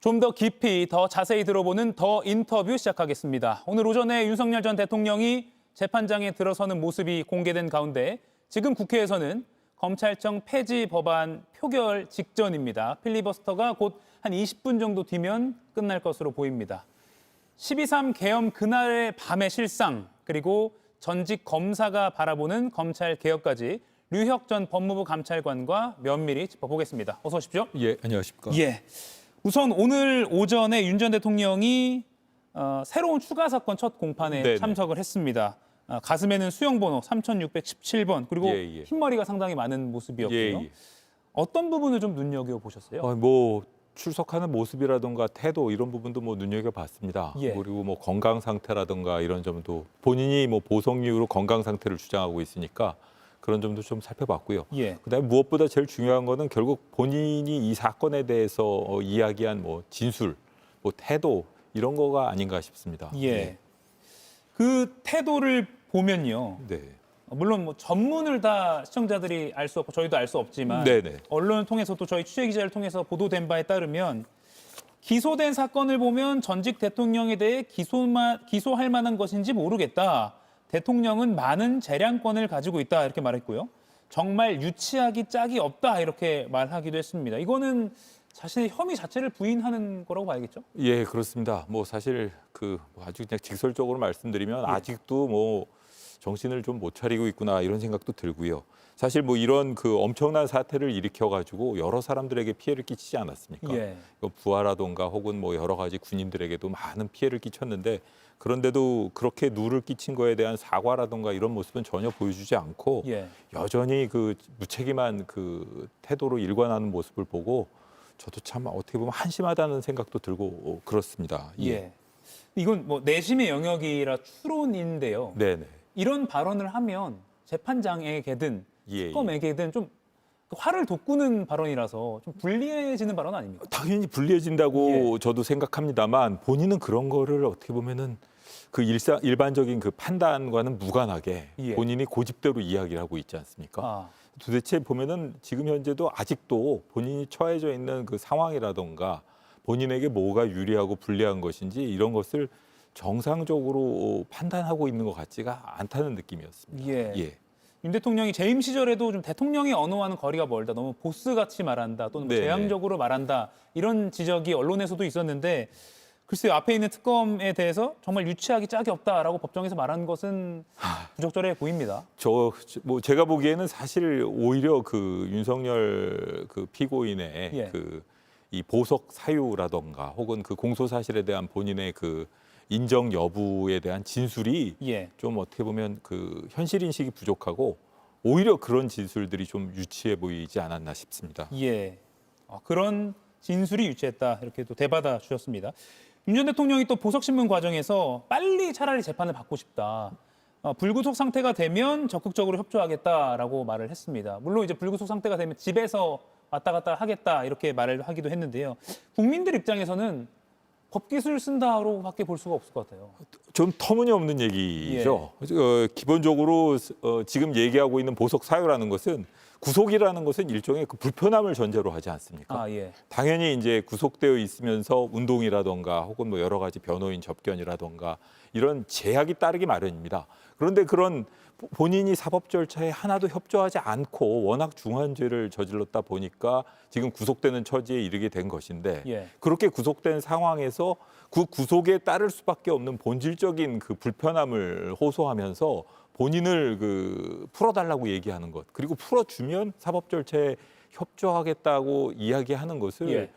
좀 더 깊이, 더 자세히 들어보는 더 인터뷰 시작하겠습니다. 오늘 오전에 윤석열 전 대통령이 재판장에 들어서는 모습이 공개된 가운데 지금 국회에서는 검찰청 폐지 법안 표결 직전입니다. 필리버스터가 곧 한 20분 정도 뒤면 끝날 것으로 보입니다. 12.3 계엄 그날의 밤의 실상, 그리고 전직 검사가 바라보는 검찰 개혁까지 류혁 전 법무부 감찰관과 면밀히 짚어보겠습니다. 어서 오십시오. 예, 안녕하십니까. 예. 우선 오늘 오전에 윤 전 대통령이 새로운 추가 사건 첫 공판에 네네. 참석을 했습니다. 가슴에는 수영번호 3617번, 그리고 예. 흰머리가 상당히 많은 모습이었고요. 예. 어떤 부분을 좀 눈여겨보셨어요? 뭐 출석하는 모습이라든가 태도 이런 부분도 뭐 눈여겨봤습니다. 예. 그리고 뭐 건강 상태라든가 이런 점도 본인이 뭐 보석 이유로 건강 상태를 주장하고 있으니까 그런 점도 좀 살펴봤고요. 예. 그다음에 무엇보다 제일 중요한 거는 결국 본인이 이 사건에 대해서 이야기한 뭐 진술, 뭐 태도 이런 거가 아닌가 싶습니다. 예. 그 태도를 보면요. 네. 물론 뭐 전문을 다 시청자들이 알 수 없고 저희도 알 수 없지만 네네. 언론을 통해서 또 저희 취재 기자를 통해서 보도된 바에 따르면 기소된 사건을 보면 전직 대통령에 대해 기소할 만한 것인지 모르겠다. 대통령은 많은 재량권을 가지고 있다 이렇게 말했고요. 정말 유치하기 짝이 없다 이렇게 말하기도 했습니다. 이거는 자신의 혐의 자체를 부인하는 거라고 봐야겠죠? 예, 그렇습니다. 뭐 사실 아주 그냥 직설적으로 말씀드리면 아직도 뭐 정신을 좀 못 차리고 있구나 이런 생각도 들고요. 사실 뭐 이런 엄청난 사태를 일으켜 가지고 여러 사람들에게 피해를 끼치지 않았습니까? 예. 부하라던가 혹은 뭐 여러 가지 군인들에게도 많은 피해를 끼쳤는데 그런데도 그렇게 누를 끼친 거에 대한 사과라던가 이런 모습은 전혀 보여주지 않고 예. 여전히 무책임한 태도로 일관하는 모습을 보고 저도 참 어떻게 보면 한심하다는 생각도 들고 그렇습니다. 예. 이건 뭐 내심의 영역이라 추론인데요. 네네. 이런 발언을 하면 재판장에게든 예. 특검에게든 좀 화를 돋구는 발언이라서 좀 불리해지는 발언 아닙니까? 당연히 불리해진다고 저도 생각합니다만 본인은 그런 거를 어떻게 보면은 일반적인 판단과는 무관하게 예. 본인이 고집대로 이야기를 하고 있지 않습니까? 아, 도대체 보면은 지금 현재도 아직도 본인이 처해져 있는 상황이라던가 본인에게 뭐가 유리하고 불리한 것인지 이런 것을 정상적으로 판단하고 있는 것 같지가 않다는 느낌이었습니다. 예. 윤 대통령이 재임 시절에도 좀 대통령의 언어와는 거리가 멀다, 너무 보스같이 말한다, 또는 뭐 네네. 재앙적으로 말한다 이런 지적이 언론에서도 있었는데 글쎄요, 앞에 있는 특검에 대해서 정말 유치하기 짝이 없다라고 법정에서 말한 것은 부적절해 보입니다. 제가 보기에는 사실 오히려 윤석열 피고인의 예. 이 보석 사유라던가 혹은 공소 사실에 대한 본인의 인정 여부에 대한 진술이 예. 좀 어떻게 보면 현실 인식이 부족하고 오히려 그런 진술들이 좀 유치해 보이지 않았나 싶습니다. 예. 그런 진술이 유치했다 이렇게 또 대받아 주셨습니다. 윤 전 대통령이 또 보석신문 과정에서 빨리 차라리 재판을 받고 싶다. 불구속 상태가 되면 적극적으로 협조하겠다라고 말을 했습니다. 물론 이제 불구속 상태가 되면 집에서 왔다 갔다 하겠다 이렇게 말을 하기도 했는데요. 국민들 입장에서는 법기술 쓴다로밖에 볼 수가 없을 것 같아요. 좀 터무니없는 얘기죠. 기본적으로 지금 얘기하고 있는 보석 사유라는 것은 구속이라는 것은 일종의 불편함을 전제로 하지 않습니까? 예. 당연히 이제 구속되어 있으면서 운동이라던가 혹은 뭐 여러 가지 변호인 접견이라던가 이런 제약이 따르기 마련입니다. 그런데 그런 본인이 사법 절차에 하나도 협조하지 않고 워낙 중한 죄를 저질렀다 보니까 지금 구속되는 처지에 이르게 된 것인데 예. 그렇게 구속된 상황에서 구속에 따를 수밖에 없는 본질적인 불편함을 호소하면서 본인을 풀어달라고 얘기하는 것 그리고 풀어주면 사법 절차에 협조하겠다고 이야기하는 것을 예.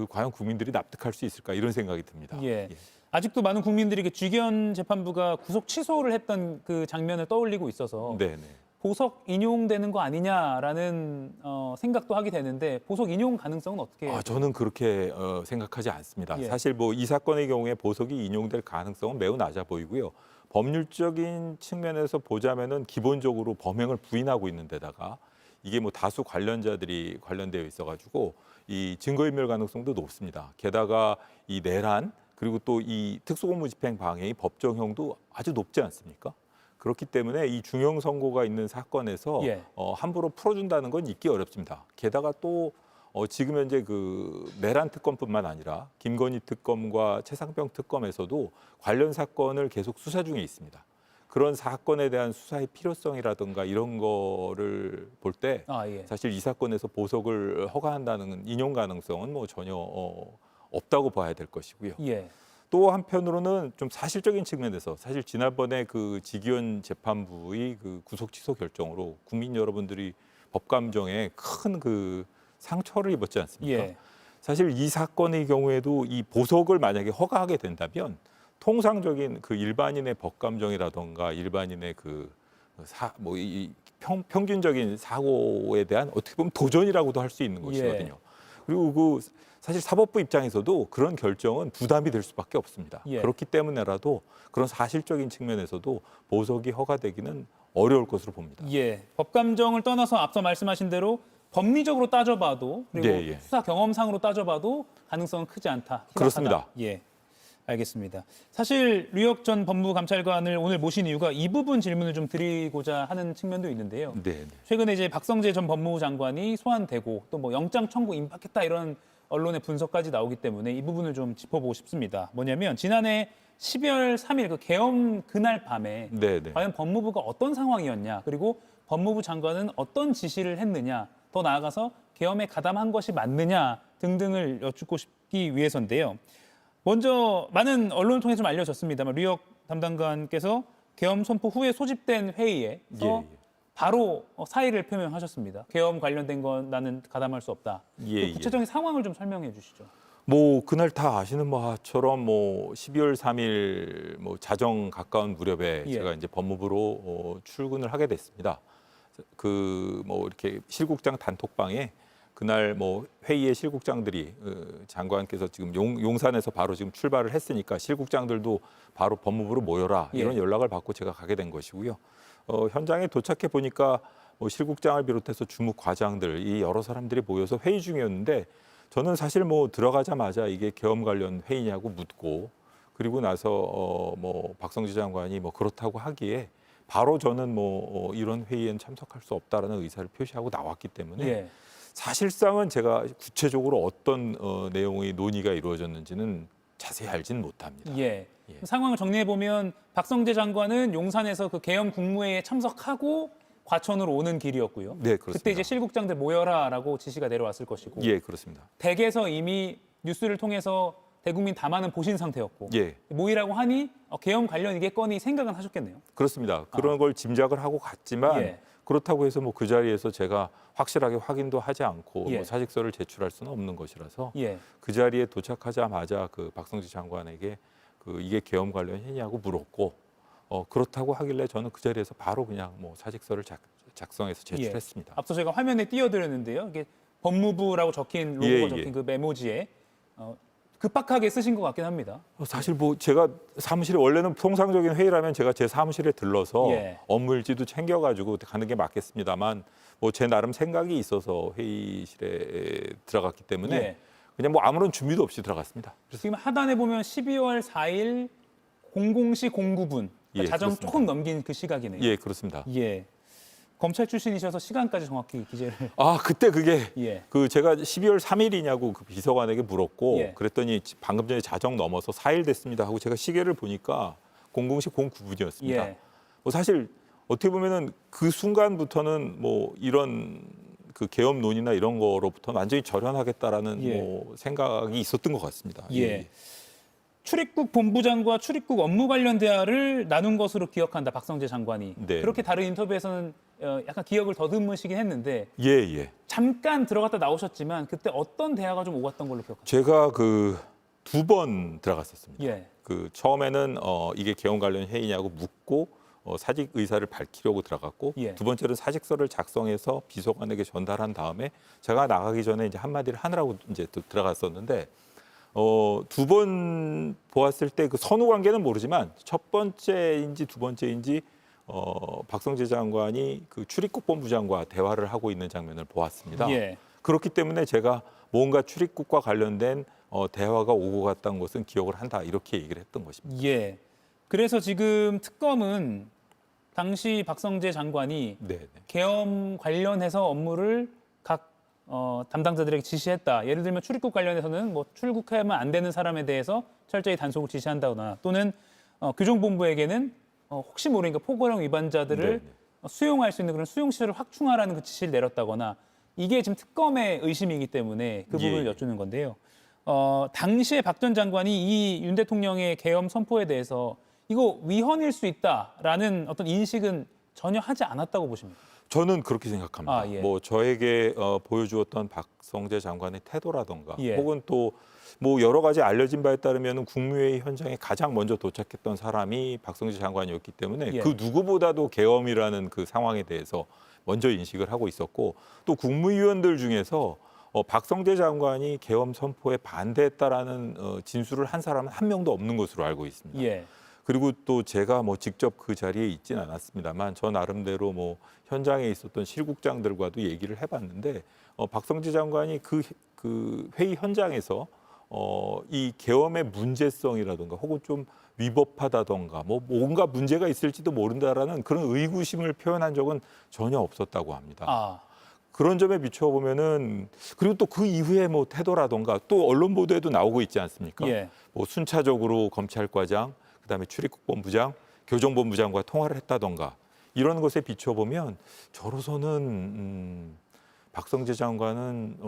과연 국민들이 납득할 수 있을까 이런 생각이 듭니다. 예. 아직도 많은 국민들이 쥐견 재판부가 구속 취소를 했던 그 장면을 떠올리고 있어서 네네. 보석 인용되는 거 아니냐라는 생각도 하게 되는데 보석 인용 가능성은 어떻게? 저는 그렇게 생각하지 않습니다. 예. 사실 이 사건의 경우에 보석이 인용될 가능성은 매우 낮아 보이고요. 법률적인 측면에서 보자면은 기본적으로 범행을 부인하고 있는 데다가 이게 다수 관련자들이 관련되어 있어가지고 이 증거인멸 가능성도 높습니다. 게다가 이 내란 그리고 또 이 특수공무집행 방해의 법정형도 아주 높지 않습니까? 그렇기 때문에 이 중형 선고가 있는 사건에서 예. 함부로 풀어준다는 건 있기 어렵습니다. 게다가 또 지금 현재 그 내란 특검뿐만 아니라 김건희 특검과 최상병 특검에서도 관련 사건을 계속 수사 중에 있습니다. 그런 사건에 대한 수사의 필요성이라든가 이런 거를 볼 때 예. 사실 이 사건에서 보석을 허가한다는 인용 가능성은 뭐 전혀 없다고 봐야 될 것이고요. 예. 또 한편으로는 좀 사실적인 측면에서 사실 지난번에 그 지기현 재판부의 그 구속 취소 결정으로 국민 여러분들이 법감정에 큰 그 상처를 입었지 않습니까? 예. 사실 이 사건의 경우에도 이 보석을 만약에 허가하게 된다면 통상적인 그 일반인의 법감정이라던가 일반인의 이 평균적인 사고에 대한 어떻게 보면 도전이라고도 할 수 있는 것이거든요. 그리고 그 사실 사법부 입장에서도 그런 결정은 부담이 될 수밖에 없습니다. 예. 그렇기 때문에라도 그런 사실적인 측면에서도 보석이 허가되기는 어려울 것으로 봅니다. 예. 법감정을 떠나서 앞서 말씀하신 대로 법리적으로 따져봐도 그리고 네, 예. 수사 경험상으로 따져봐도 가능성은 크지 않다. 희박하다. 그렇습니다. 예. 알겠습니다. 사실 류혁 전 법무감찰관을 오늘 모신 이유가 이 부분 질문을 좀 드리고자 하는 측면도 있는데요. 네. 최근에 이제 박성재 전 법무부 장관이 소환되고 또 뭐 영장 청구 임박했다 이런 언론의 분석까지 나오기 때문에 이 부분을 좀 짚어보고 싶습니다. 뭐냐면 지난해 12월 3일 그 계엄 그날 밤에 네. 과연 법무부가 어떤 상황이었냐 그리고 법무부 장관은 어떤 지시를 했느냐 더 나아가서 계엄에 가담한 것이 맞느냐 등등을 여쭙고 싶기 위해서인데요. 먼저 많은 언론을 통해 좀 알려졌습니다만 류혁 담당관께서 계엄 선포 후에 소집된 회의에서 예. 바로 사의를 표명하셨습니다. 계엄 관련된 건 나는 가담할 수 없다. 예, 그 구체적인 상황을 좀 설명해 주시죠. 뭐 그날 다 아시는 바처럼 뭐 12월 3일 뭐 자정 가까운 무렵에 예. 제가 이제 법무부로 출근을 하게 됐습니다. 그 뭐 이렇게 실국장 단톡방에 그날 뭐 회의에 실국장들이 장관께서 지금 용산에서 바로 지금 출발을 했으니까 실국장들도 바로 법무부로 모여라 이런 예. 연락을 받고 제가 가게 된 것이고요. 현장에 도착해 보니까 뭐 실국장을 비롯해서 주무 과장들 이 여러 사람들이 모여서 회의 중이었는데 저는 사실 뭐 들어가자마자 이게 계엄 관련 회의냐고 묻고 그리고 나서 뭐 박성재 장관이 뭐 그렇다고 하기에 바로 저는 뭐 이런 회의엔 참석할 수 없다라는 의사를 표시하고 나왔기 때문에 예. 사실상은 제가 구체적으로 어떤 내용의 논의가 이루어졌는지는 자세히 알지는 못합니다. 예. 예. 상황을 정리해 보면 박성재 장관은 용산에서 그 계엄 국무회의에 참석하고 과천으로 오는 길이었고요. 네, 그렇습니다. 그때 이제 실국장들 모여라라고 지시가 내려왔을 것이고. 예, 그렇습니다. 댁에서 이미 뉴스를 통해서 대국민 다만은 보신 상태였고. 예, 모이라고 하니 계엄 관련이겠거니 생각은 하셨겠네요. 그렇습니다. 그런 걸 짐작을 하고 갔지만 예. 그렇다고 해서 뭐 그 자리에서 제가 확실하게 확인도 하지 않고 예. 뭐 사직서를 제출할 수는 없는 것이라서 예. 그 자리에 도착하자마자 그 박성재 장관에게 이게 계엄 관련 회의냐고 물었고 그렇다고 하길래 저는 그 자리에서 바로 그냥 뭐 사직서를 작성해서 제출했습니다. 앞서 제가 화면에 띄워드렸는데요. 이게 법무부라고 적힌 로고가 예, 적힌 예. 그 메모지에 급박하게 쓰신 것 같긴 합니다. 사실 뭐 제가 사무실에 원래는 통상적인 회의라면 제가 제 사무실에 들러서 예. 업무일지도 챙겨가지고 가는 게 맞겠습니다만 뭐 제 나름 생각이 있어서 회의실에 들어갔기 때문에 예. 그냥 뭐 아무런 준비도 없이 들어갔습니다. 지금 하단에 보면 12월 4일 00시 09분 예, 자정 그렇습니다. 조금 넘긴 그 시각이네요. 예, 그렇습니다. 예. 검찰 출신이셔서 시간까지 정확히 기재를. 그때 그게 예. 제가 12월 3일이냐고 그 비서관에게 물었고 예. 그랬더니 방금 전에 자정 넘어서 4일 됐습니다 하고 제가 시계를 보니까 00시 09분이었습니다. 예. 뭐 사실 어떻게 보면은 그 순간부터는 뭐 이런 그 계엄 논의나 이런 거로부터 완전히 절연하겠다라는 예. 뭐 생각이 있었던 것 같습니다. 예. 출입국 본부장과 출입국 업무 관련 대화를 나눈 것으로 기억한다. 박성재 장관이. 네. 그렇게 다른 인터뷰에서는 약간 기억을 더듬으시긴 했는데 예, 예. 잠깐 들어갔다 나오셨지만 그때 어떤 대화가 좀 오갔던 걸로 기억합니다. 제가 그 2번 들어갔었습니다. 예. 그 처음에는 이게 계엄 관련 회의냐고 묻고 사직 의사를 밝히려고 들어갔고 예. 두 번째는 사직서를 작성해서 비서관에게 전달한 다음에 제가 나가기 전에 이제 한마디를 하느라고 이제 또 들어갔었는데 두 번 보았을 때 그 선후 관계는 모르지만 첫 번째인지 두 번째인지 박성재 장관이 그 출입국 본부장과 대화를 하고 있는 장면을 보았습니다. 예. 그렇기 때문에 제가 뭔가 출입국과 관련된 대화가 오고 갔다는 것은 기억을 한다 이렇게 얘기를 했던 것입니다. 예. 그래서 지금 특검은 당시 박성재 장관이 네, 네. 계엄 관련해서 업무를 각 담당자들에게 지시했다. 예를 들면 출입국 관련해서는 뭐 출국하면 안 되는 사람에 대해서 철저히 단속을 지시한다거나 또는 교정본부에게는 혹시 모르니까 포고령 위반자들을 네네. 수용할 수 있는 그런 수용 시설을 확충하라는 그 지시를 내렸다거나 이게 지금 특검의 의심이기 때문에 그 부분을 예. 여쭈는 건데요. 당시에 박 전 장관이 이 윤 대통령의 계엄 선포에 대해서 이거 위헌일 수 있다라는 어떤 인식은 전혀 하지 않았다고 보십니까? 저는 그렇게 생각합니다. 아, 예. 뭐 저에게 보여주었던 박성재 장관의 태도라던가 예. 혹은 또 뭐 여러 가지 알려진 바에 따르면 국무회의 현장에 가장 먼저 도착했던 사람이 박성재 장관이었기 때문에 예. 그 누구보다도 계엄이라는 그 상황에 대해서 먼저 인식을 하고 있었고 또 국무위원들 중에서 박성재 장관이 계엄 선포에 반대했다라는 진술을 한 사람은 한 명도 없는 것으로 알고 있습니다. 예. 그리고 또 제가 뭐 직접 그 자리에 있지는 않았습니다만 저 나름대로 뭐 현장에 있었던 실국장들과도 얘기를 해봤는데 박성재 장관이 그 회의 현장에서 이 계엄의 문제성이라든가 혹은 좀 위법하다던가 뭐 뭔가 문제가 있을지도 모른다라는 그런 의구심을 표현한 적은 전혀 없었다고 합니다. 아, 그런 점에 비춰보면은 그리고 또 그 이후에 뭐 태도라던가 또 언론 보도에도 나오고 있지 않습니까? 예. 뭐 순차적으로 검찰과장, 그다음에 출입국본부장, 교정본부장과 통화를 했다던가 이런 것에 비춰보면 저로서는 박성재 장관은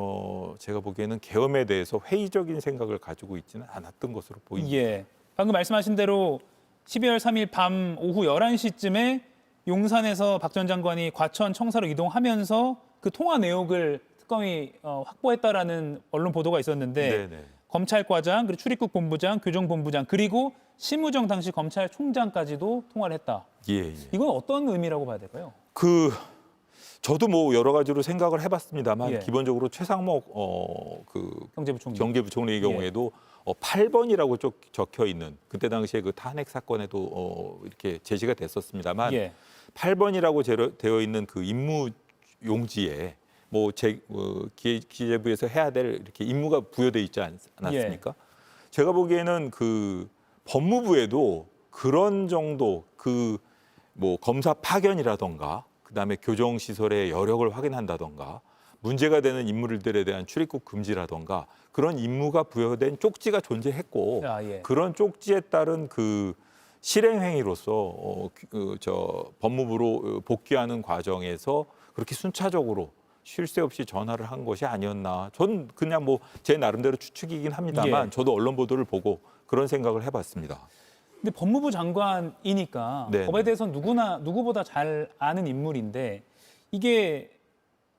제가 보기에는 계엄에 대해서 회의적인 생각을 가지고 있지는 않았던 것으로 보입니다. 예. 방금 말씀하신 대로 12월 3일 밤 오후 11시쯤에 용산에서 박 전 장관이 과천 청사로 이동하면서 그 통화 내역을 특검이 확보했다라는 언론 보도가 있었는데 네네. 검찰과장, 그리고 출입국 본부장, 교정본부장 그리고 심우정 당시 검찰총장까지도 통화를 했다. 예, 예. 이건 어떤 의미라고 봐야 될까요? 저도 뭐 여러 가지로 생각을 해봤습니다만 예. 기본적으로 최상목 경제부총리. 경제부총리의 경우에도 8번이라고 적혀 있는 그때 당시에 그 탄핵 사건에도 이렇게 제시가 됐었습니다만 예. 8번이라고 되어 있는 그 임무 용지에 기재부에서 해야 될 이렇게 임무가 부여돼 있지 않았습니까? 제가 보기에는 그 법무부에도 그런 정도 뭐 검사 파견이라던가 그다음에 교정 시설의 여력을 확인한다던가 문제가 되는 인물들에 대한 출입국 금지라던가 그런 임무가 부여된 쪽지가 존재했고 아, 예. 그런 쪽지에 따른 그 실행 행위로서 법무부로 복귀하는 과정에서 그렇게 순차적으로 쉴 새 없이 전화를 한 것이 아니었나. 전 그냥 뭐 제 나름대로 추측이긴 합니다만 예. 저도 언론 보도를 보고 그런 생각을 해봤습니다. 근데 법무부 장관이니까 네. 법에 대해서 누구보다 잘 아는 인물인데 이게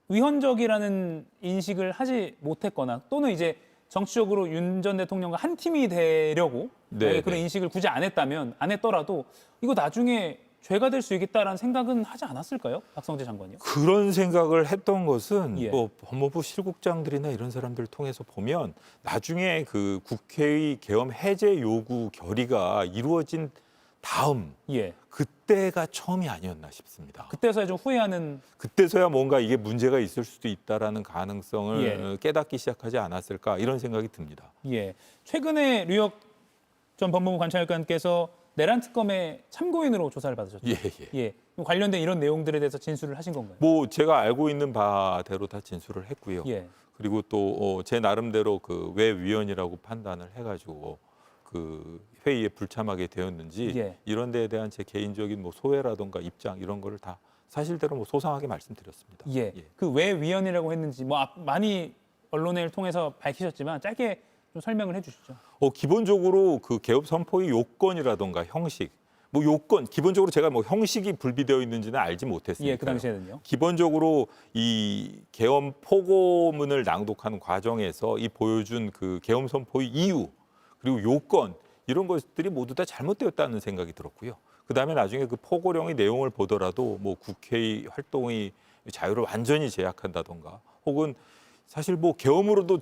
위헌적이라는 인식을 하지 못했거나 또는 이제 정치적으로 윤 전 대통령과 한 팀이 되려고 네, 그런 네. 인식을 굳이 안 했더라도 이거 나중에 죄가 될 수 있겠다라는 생각은 하지 않았을까요? 박성재 장관이요? 그런 생각을 했던 것은 예. 뭐 법무부 실국장들이나 이런 사람들을 통해서 보면 나중에 그 국회의 계엄 해제 요구 결의가 이루어진 다음 예. 그때가 처음이 아니었나 싶습니다. 그때서야 좀 후회하는 그때서야 뭔가 이게 문제가 있을 수도 있다라는 가능성을 예. 깨닫기 시작하지 않았을까 이런 생각이 듭니다. 예. 최근에 류혁 전 법무부 관찰관께서 내란 특검의 참고인으로 조사를 받으셨죠. 예, 예. 예. 관련된 이런 내용들에 대해서 진술을 하신 건가요? 뭐 제가 알고 있는 바대로 다 진술을 했고요. 예. 그리고 또 제 나름대로 그 왜 위헌이라고 판단을 해가지고 그 회의에 불참하게 되었는지 예. 이런 데에 대한 제 개인적인 뭐 소회라든가 입장 이런 거를 다 사실대로 뭐 소상하게 말씀드렸습니다. 예. 그 왜 위헌이라고 했는지 뭐 많이 언론을 통해서 밝히셨지만 짧게 좀 설명을 해주시죠. 기본적으로 그 개업 선포의 요건이라든가 형식, 뭐 요건 기본적으로 제가 뭐 형식이 불비되어 있는지는 알지 못했으니까. 예, 그 당시에는요. 기본적으로 이 계엄 포고문을 낭독하는 과정에서 이 보여준 그 계엄 선포의 이유 그리고 요건 이런 것들이 모두 다 잘못되었다는 생각이 들었고요. 그다음에 나중에 그 포고령의 내용을 보더라도 뭐 국회의 활동의 자유를 완전히 제약한다던가 혹은 사실 뭐 계엄으로도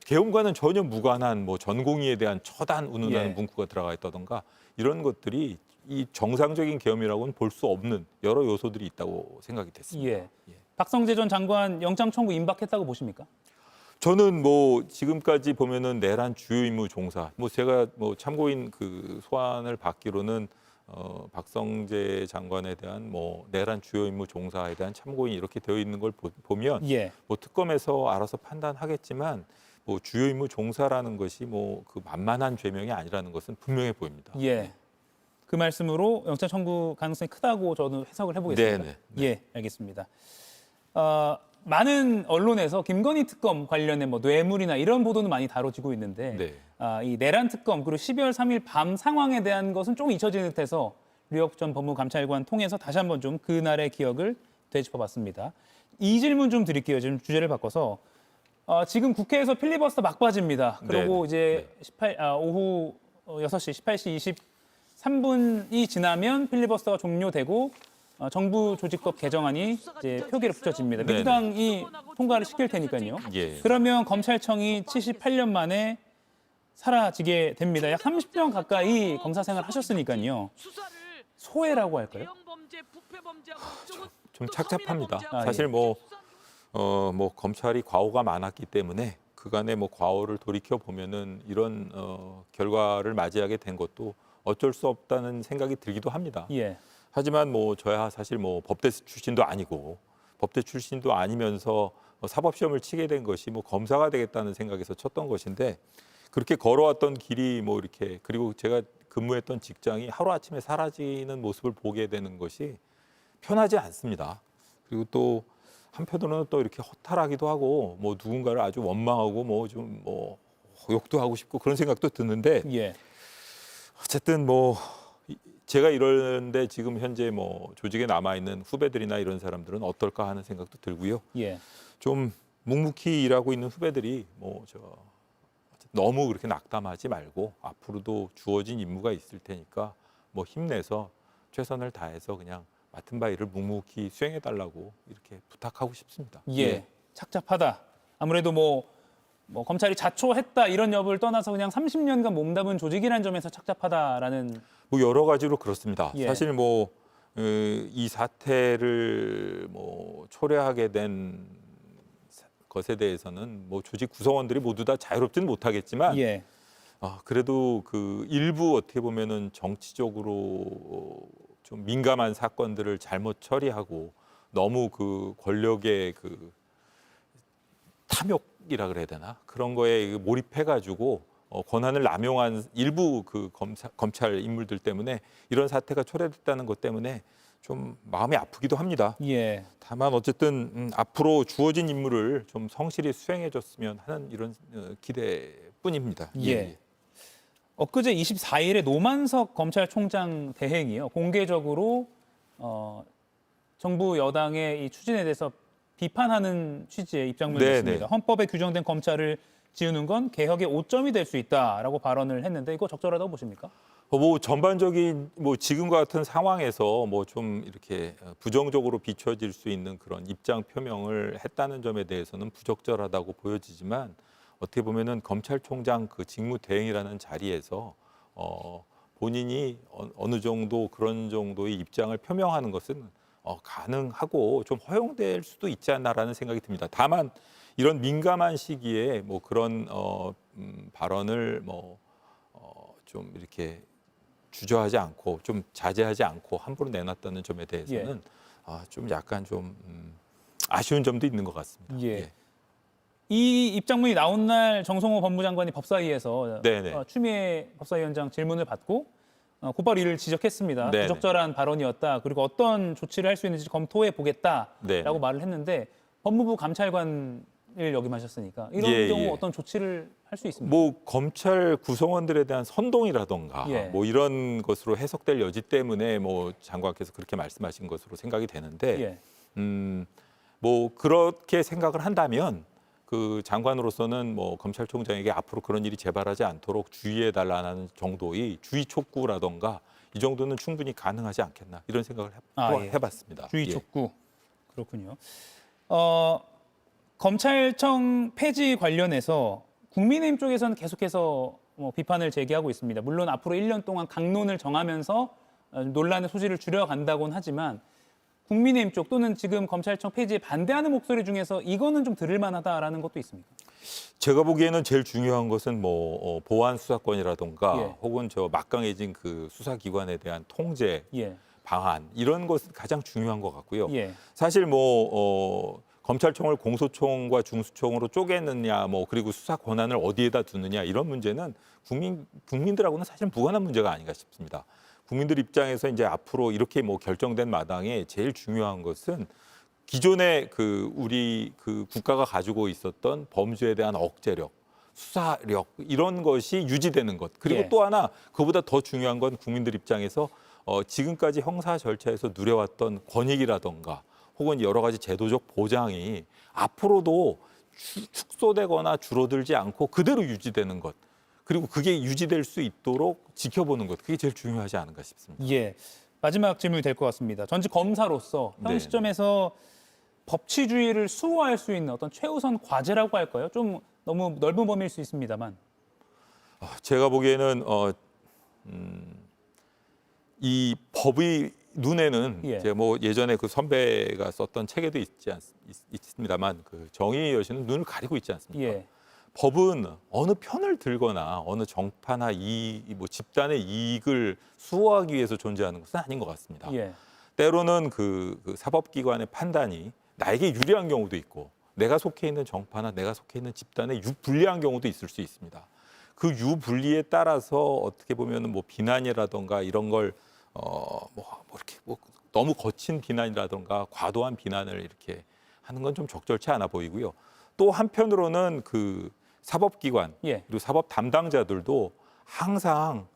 계엄과는 전혀 무관한 뭐 전공의에 대한 처단 운운하는 예. 문구가 들어가 있다던가 이런 것들이 이 정상적인 계엄이라고는 볼 수 없는 여러 요소들이 있다고 생각이 됐습니다. 예. 박성재 전 장관 영장 청구 임박했다고 보십니까? 저는 뭐 지금까지 보면은 내란 주요 임무 종사, 뭐 제가 뭐 참고인 그 소환을 받기로는 박성재 장관에 대한 뭐 내란 주요 임무 종사에 대한 참고인 이렇게 되어 있는 걸 보면 예. 뭐 특검에서 알아서 판단하겠지만 뭐 주요 임무 종사라는 것이 뭐 그 만만한 죄명이 아니라는 것은 분명해 보입니다. 예. 그 말씀으로 영장 청구 가능성이 크다고 저는 해석을 해보겠습니다. 네네. 예, 알겠습니다. 많은 언론에서 김건희 특검 관련해 뭐 뇌물이나 이런 보도는 많이 다뤄지고 있는데 네. 이 내란 특검 그리고 12월 3일 밤 상황에 대한 것은 좀 잊혀진 듯해서 류혁 전 법무감찰관 통해서 다시 한번 좀 그날의 기억을 되짚어봤습니다. 이 질문 좀 드릴게요. 지금 주제를 바꿔서 지금 국회에서 필리버스터 막바지입니다. 그리고 이제 오후 6시 18시 23분이 지나면 필리버스터가 종료되고 정부 조직법 개정안이 이제 표기를 붙여집니다. 네네. 민주당이 통과를 시킬 테니까요. 예. 그러면 검찰청이 78년 만에 사라지게 됩니다. 약 30년 가까이 검사 생활 하셨으니까요. 소외라고 할까요? 좀 착잡합니다. 아, 예. 사실 뭐 검찰이 과오가 많았기 때문에 그간의 뭐 과오를 돌이켜 보면은 이런 결과를 맞이하게 된 것도 어쩔 수 없다는 생각이 들기도 합니다. 예. 하지만 뭐 저야 사실 뭐 법대 출신도 아니고 법대 출신도 아니면서 사법 시험을 치게 된 것이 뭐 검사가 되겠다는 생각에서 쳤던 것인데 그렇게 걸어왔던 길이 뭐 이렇게 그리고 제가 근무했던 직장이 하루아침에 사라지는 모습을 보게 되는 것이 편하지 않습니다. 그리고 또 한편으로는 또 이렇게 허탈하기도 하고 뭐 누군가를 아주 원망하고 뭐 좀 뭐 욕도 하고 싶고 그런 생각도 드는데 예. 어쨌든 뭐 제가 이러는데 지금 현재 뭐 조직에 남아 있는 후배들이나 이런 사람들은 어떨까 하는 생각도 들고요. 예. 좀 묵묵히 일하고 있는 후배들이 너무 그렇게 낙담하지 말고 앞으로도 주어진 임무가 있을 테니까 뭐 힘내서 최선을 다해서 그냥 맡은 바 일을 묵묵히 수행해 달라고 이렇게 부탁하고 싶습니다. 예. 착잡하다. 아무래도 뭐 검찰이 자초했다 이런 여부를 떠나서 그냥 30년간 몸담은 조직이라는 점에서 착잡하다라는 뭐 여러 가지로 그렇습니다. 예. 사실 뭐 이 사태를 뭐 초래하게 된 것에 대해서는 뭐 조직 구성원들이 모두 다 자유롭지는 못하겠지만 예. 그래도 그 일부 어떻게 보면은 정치적으로 좀 민감한 사건들을 잘못 처리하고 너무 그 권력의 그 탐욕이라 그래야 되나 그런 거에 몰입해가지고 권한을 남용한 일부 그 검찰 인물들 때문에 이런 사태가 초래됐다는 것 때문에 좀 마음이 아프기도 합니다. 예. 다만 어쨌든 앞으로 주어진 임무를 좀 성실히 수행해줬으면 하는 이런 기대뿐입니다. 예. 엊그제 24일에 노만석 검찰총장 대행이요 공개적으로 정부 여당의 이 추진에 대해서 비판하는 취지의 입장문을 네네. 냈습니다. 헌법에 규정된 검찰을 지우는 건 개혁의 오점이 될 수 있다라고 발언을 했는데 이거 적절하다고 보십니까? 뭐 전반적인 뭐 지금과 같은 상황에서 뭐 좀 이렇게 부정적으로 비춰질 수 있는 그런 입장 표명을 했다는 점에 대해서는 부적절하다고 보여지지만 어떻게 보면은 검찰총장 그 직무 대행이라는 자리에서 본인이 어느 정도 그런 정도의 입장을 표명하는 것은 가능하고 좀 허용될 수도 있지 않나라는 생각이 듭니다. 다만 이런 민감한 시기에 뭐 그런 발언을 좀 이렇게 주저하지 않고 좀 자제하지 않고 함부로 내놨다는 점에 대해서는 좀 약간 좀 아쉬운 점도 있는 것 같습니다. 예. 이 입장문이 나온 날 정성호 법무장관이 법사위에서 네네. 추미애 법사위원장 질문을 받고 곧바로 이를 지적했습니다. 네네. 부적절한 발언이었다. 그리고 어떤 조치를 할 수 있는지 검토해 보겠다라고 네네. 말을 했는데 법무부 감찰관을 역임하셨으니까 이런 예, 경우 예. 어떤 조치를 할 수 있습니까? 뭐 검찰 구성원들에 대한 선동이라던가 예. 뭐 이런 것으로 해석될 여지 때문에 뭐 장관께서 그렇게 말씀하신 것으로 생각이 되는데 예. 뭐 그렇게 생각을 한다면 그 장관으로서는 뭐 검찰총장에게 앞으로 그런 일이 재발하지 않도록 주의해 달라는 정도의 주의 촉구라던가 이 정도는 충분히 가능하지 않겠나 이런 생각을 예. 해봤습니다. 주의 예. 촉구. 그렇군요. 검찰청 폐지 관련해서 국민의힘 쪽에서는 계속해서 비판을 제기하고 있습니다. 물론 앞으로 1년 동안 강론을 정하면서 논란의 소지를 줄여간다고는 하지만 국민의힘 쪽 또는 지금 검찰청 폐지에 반대하는 목소리 중에서 이거는 좀 들을 만하다라는 것도 있습니까? 제가 보기에는 제일 중요한 것은 뭐 보안 수사권이라든가 예. 혹은 저 막강해진 그 수사기관에 대한 통제 예. 방안 이런 것은 가장 중요한 것 같고요. 예. 사실 검찰청을 공소청과 중수청으로 쪼개느냐 뭐 그리고 수사 권한을 어디에다 두느냐 이런 문제는 국민들하고는 사실 무관한 문제가 아닌가 싶습니다. 국민들 입장에서 이제 앞으로 이렇게 뭐 결정된 마당에 제일 중요한 것은 기존에 우리 국가가 가지고 있었던 범죄에 대한 억제력, 수사력 이런 것이 유지되는 것. 그리고 예. 또 하나 그보다 더 중요한 건 국민들 입장에서 지금까지 형사 절차에서 누려왔던 권익이라던가 혹은 여러 가지 제도적 보장이 앞으로도 축소되거나 줄어들지 않고 그대로 유지되는 것. 그리고 그게 유지될 수 있도록 지켜보는 것. 그게 제일 중요하지 않은가 싶습니다. 예. 마지막 질문이 될 것 같습니다. 전직 검사로서 현 네. 시점에서 법치주의를 수호할 수 있는 어떤 최우선 과제라고 할까요? 좀 너무 넓은 범위일 수 있습니다만. 제가 보기에는 이 법의 눈에는 예. 제가 뭐 예전에 그 선배가 썼던 책에도 있습니다만 그 정의의 여신은 눈을 가리고 있지 않습니까? 예. 법은 어느 편을 들거나 어느 정파나 뭐 집단의 이익을 수호하기 위해서 존재하는 것은 아닌 것 같습니다. 예. 때로는 그 사법기관의 판단이 나에게 유리한 경우도 있고 내가 속해 있는 정파나 내가 속해 있는 집단에 유불리한 경우도 있을 수 있습니다. 그 유불리에 따라서 어떻게 보면은 뭐 비난이라던가 이런 걸 이렇게 너무 거친 비난이라던가 과도한 비난을 이렇게 하는 건 좀 적절치 않아 보이고요. 또 한편으로는 그 사법기관 예. 그리고 사법 담당자들도 항상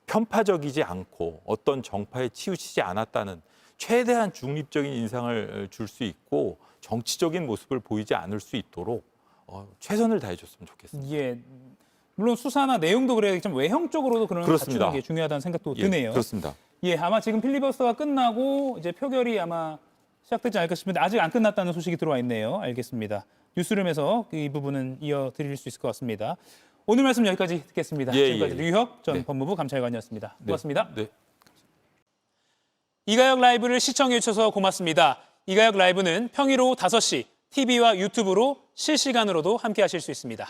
편파적이지 않고 어떤 정파에 치우치지 않았다는 최대한 중립적인 인상을 줄 수 있고 정치적인 모습을 보이지 않을 수 있도록 최선을 다해줬으면 좋겠습니다. 예. 물론 수사나 내용도 그래야겠지만 외형적으로도 그런 걸 그렇습니다. 갖추는 게 중요하다는 생각도 예, 드네요. 그렇습니다. 예, 아마 지금 필리버스터가 끝나고 이제 표결이 아마 시작되지 않을까 싶은데 아직 안 끝났다는 소식이 들어와 있네요. 알겠습니다. 뉴스룸에서 이 부분은 이어드릴 수 있을 것 같습니다. 오늘 말씀 여기까지 듣겠습니다. 예, 지금까지 예. 류혁 전 네. 법무부 감찰관이었습니다. 고맙습니다. 네. 이가혁 라이브를 시청해 주셔서 고맙습니다. 이가혁 라이브는 평일 오후 5시 TV와 유튜브로 실시간으로도 함께 하실 수 있습니다.